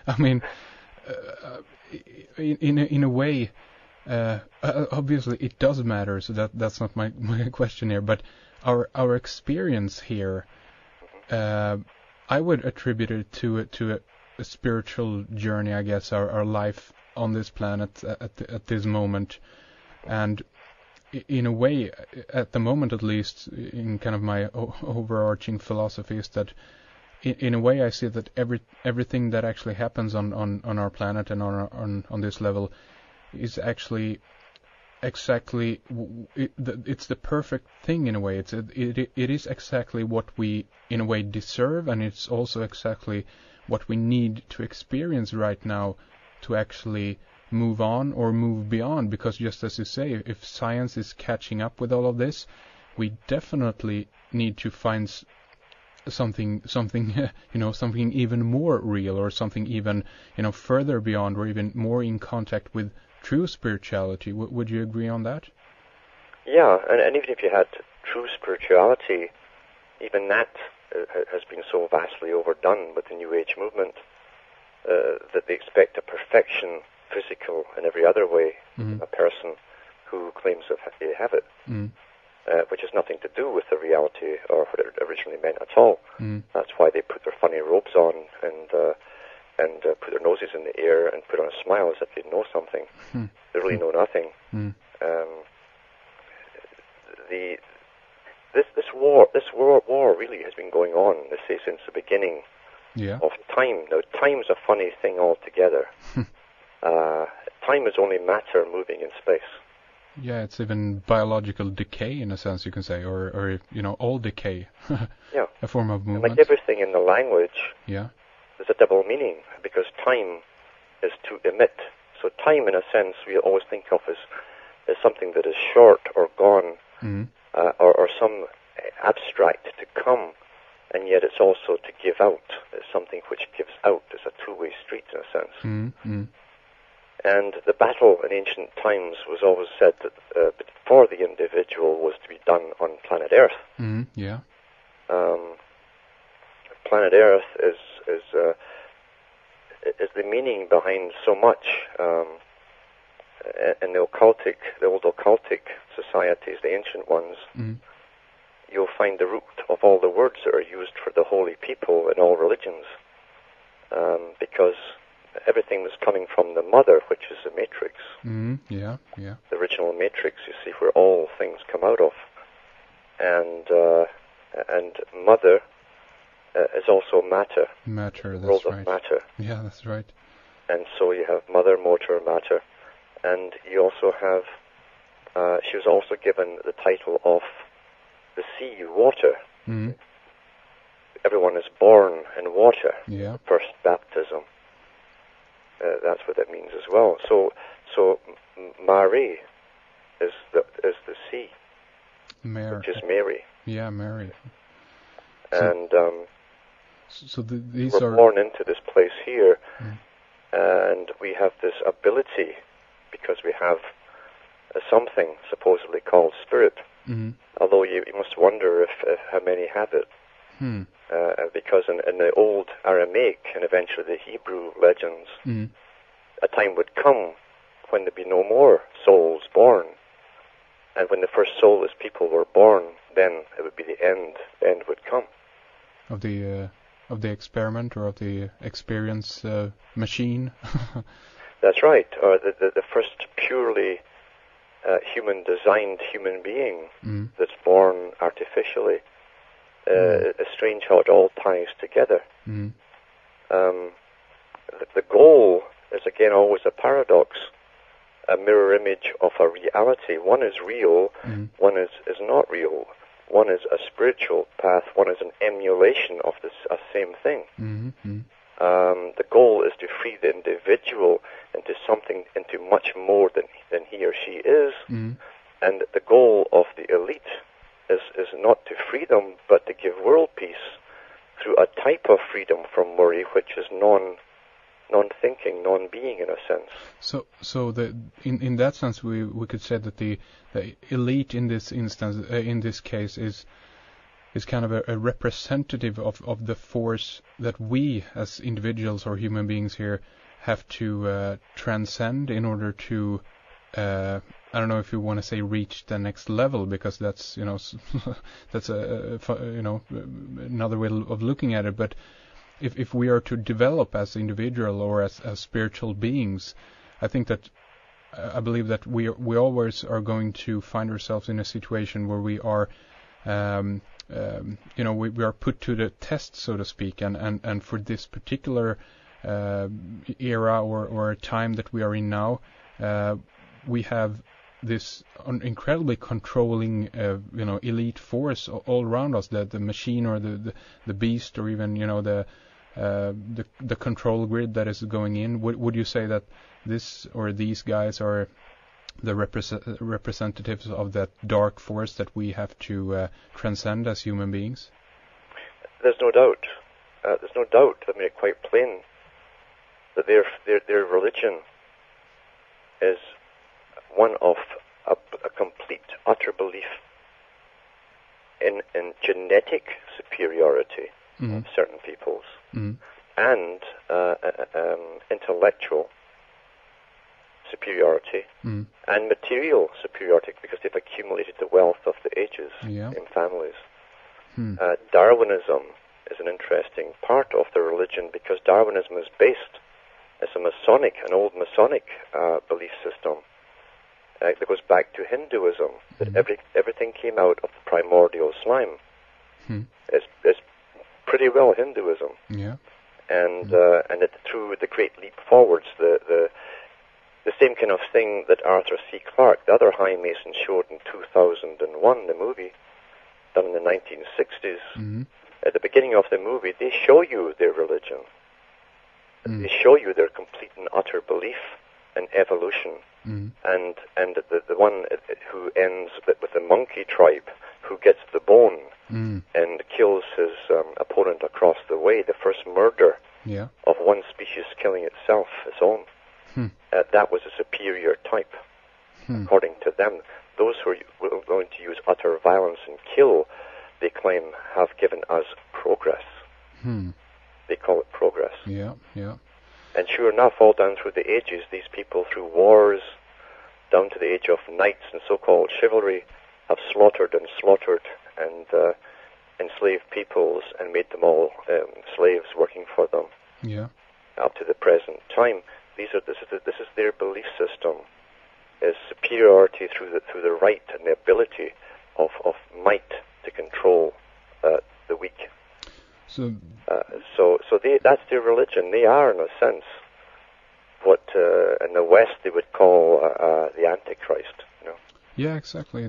I mean, in a way, obviously it does matter. So that's not my question here. But our experience here, I would attribute it to a spiritual journey. I guess our life on this planet at this moment, and in a way, at the moment at least, in kind of my overarching philosophy is that, in a way, I see that everything that actually happens on our planet and on this level is actually exactly it's the perfect thing in a way. It is exactly what we in a way deserve, and it's also exactly what we need to experience right now to actually move on or move beyond. Because just as you say, if science is catching up with all of this, we definitely need to find something something even more real, or something even further beyond, or even more in contact with true spirituality. Would you agree on that? Yeah, and even if you had true spirituality, even that has been so vastly overdone with the New Age movement that they expect a perfection, physical and every other way, a person who claims that they have it, which has nothing to do with the reality or what it originally meant at all. That's why they put their funny robes on and put their noses in the air and put on a smile as if they know something. They really know nothing. This war really has been going on, they say, since the beginning of time. Now, time's a funny thing altogether. Time is only matter moving in space. Yeah, it's even biological decay in a sense, you can say, or all decay. Yeah, a form of movement. And like everything in the language, there's a double meaning, because time is to emit. So time, in a sense, we always think of as something that is short or gone, or some abstract to come, and yet it's also to give out. It's something which gives out. It's a two-way street, in a sense. And the battle in ancient times was always said that for the individual was to be done on planet Earth. Planet Earth is the meaning behind so much. In the old occultic societies, the ancient ones, you'll find the root of all the words that are used for the holy people in all religions, because everything was coming from the mother, which is the matrix. The original matrix, you see, where all things come out of. And mother is also matter. Matter, that's world right. Of matter. Yeah, that's right. And so you have mother, motor, matter. And you also have, she was also given the title of the sea, water. Everyone is born in water. The first baptism. That's what that means as well. So Mary is the sea, which is Mary. Yeah, Mary. And these we're born into this place here, and we have this ability because we have something supposedly called spirit. Although you must wonder if how many have it. Because in the old Aramaic and eventually the Hebrew legends, a time would come when there'd be no more souls born. And when the first soulless people were born, then it would be the end. The end would come. Of the experiment, or of the experience machine? That's right. Or the first purely human-designed human being that's born artificially. It's strange how it all ties together. The goal is, again, always a paradox, a mirror image of a reality. One is real, one is not real. One is a spiritual path, one is an emulation of this same thing. The goal is to free the individual into much more than he or she is. And the goal of the elite is not to free them, but to give world peace through a type of freedom from worry, which is non-thinking, non-being in a sense. So in that sense, we could say that the elite in this instance, in this case, is is kind of a representative of the force that we as individuals or human beings here have to transcend in order to I don't know if you want to say reach the next level, because that's that's another way of looking at it. But if we are to develop as individual or as spiritual beings, I think that I believe that we always are going to find ourselves in a situation where we are we are put to the test, so to speak, and for this particular era or time that we are in now, we have this incredibly controlling, elite force all around us, the machine or the beast, or even the control grid that is going in. Would you say that this or these guys are the representatives of that dark force that we have to transcend as human beings? There's no doubt. There's no doubt. I made it quite plain that their religion is one of a complete, utter belief in genetic superiority of certain peoples and intellectual superiority and material superiority, because they've accumulated the wealth of the ages in families. Darwinism is an interesting part of their religion, because Darwinism is based as an old Masonic belief system that goes back to Hinduism, that everything came out of the primordial slime. It's pretty well Hinduism. And that through the Great Leap Forwards, the same kind of thing that Arthur C. Clarke, the other High Mason, showed in 2001, the movie, done in the 1960s. At the beginning of the movie, they show you their religion. They show you their complete and utter belief in evolution. And the one who ends with the monkey tribe, who gets the bone and kills his opponent across the way, the first murder of one species killing itself, its own. That was a superior type, according to them. Those who are going to use utter violence and kill, they claim, have given us progress. They call it progress. And sure enough, all down through the ages, these people, through wars, down to the age of knights and so-called chivalry, have slaughtered and enslaved peoples and made them all slaves working for them. Up to the present time, this is their belief system: is superiority through the right and the ability of might to control the weak. So that's their religion. They are, in a sense, what in the West they would call the Antichrist. Yeah, exactly.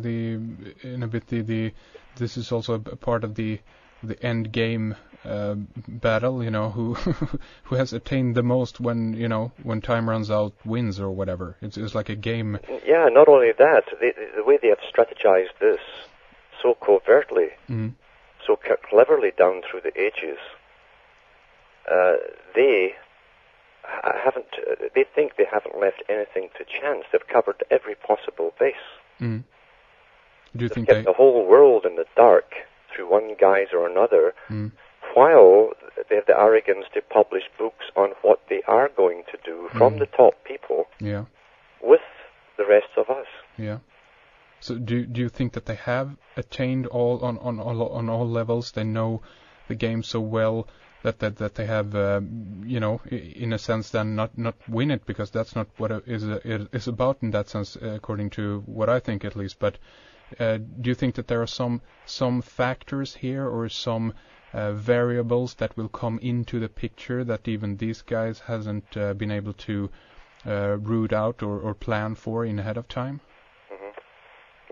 This is also a part of the end game battle. Who has attained the most when time runs out wins or whatever. It's like a game. Yeah. Not only that, the way they have strategized this so covertly, so cleverly down through the ages, they think they haven't left anything to chance. They've covered every possible base. Do you think kept the whole world in the dark through one guise or another, while they have the arrogance to publish books on what they are going to do from the top people with the rest of us. So do you think that they have attained all on all levels? They know the game so well that they have in a sense then not win it, because that's not what it is about in that sense, according to what I think at least. But do you think that there are some factors here or some variables that will come into the picture that even these guys hasn't been able to root out or plan for in ahead of time?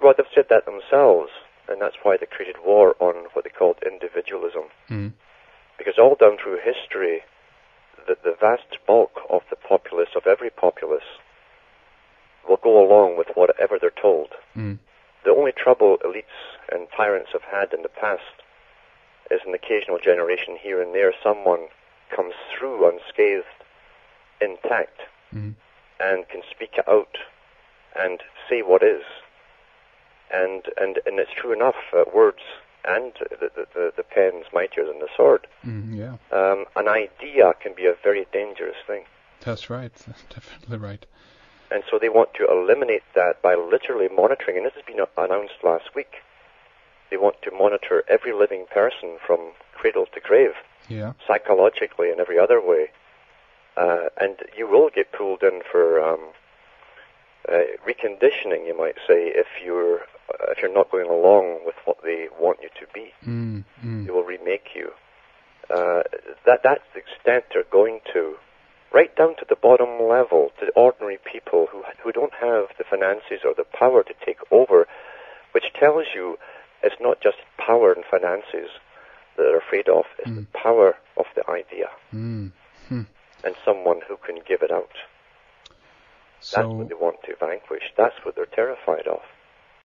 Well, they've said that themselves, and that's why they created war on what they called individualism. Because all down through history, the vast bulk of the populace, of every populace, will go along with whatever they're told. The only trouble elites and tyrants have had in the past is an occasional generation here and there, someone comes through unscathed, intact, and can speak out and say what is. And it's true enough, words and the pen's mightier than the sword. Yeah. An idea can be a very dangerous thing. That's right. Definitely right. And so they want to eliminate that by literally monitoring, and this has been announced last week. They want to monitor every living person from cradle to grave, psychologically and every other way. And you will get pulled in for reconditioning, you might say, if you're not going along with what they want you to be. They will remake you. That's the extent they're going to, right down to the bottom level, to ordinary people who don't have the finances or the power to take over, which tells you it's not just power and finances that they're afraid of, it's the power of the idea and someone who can give it out. That's what they want to vanquish. That's what they're terrified of.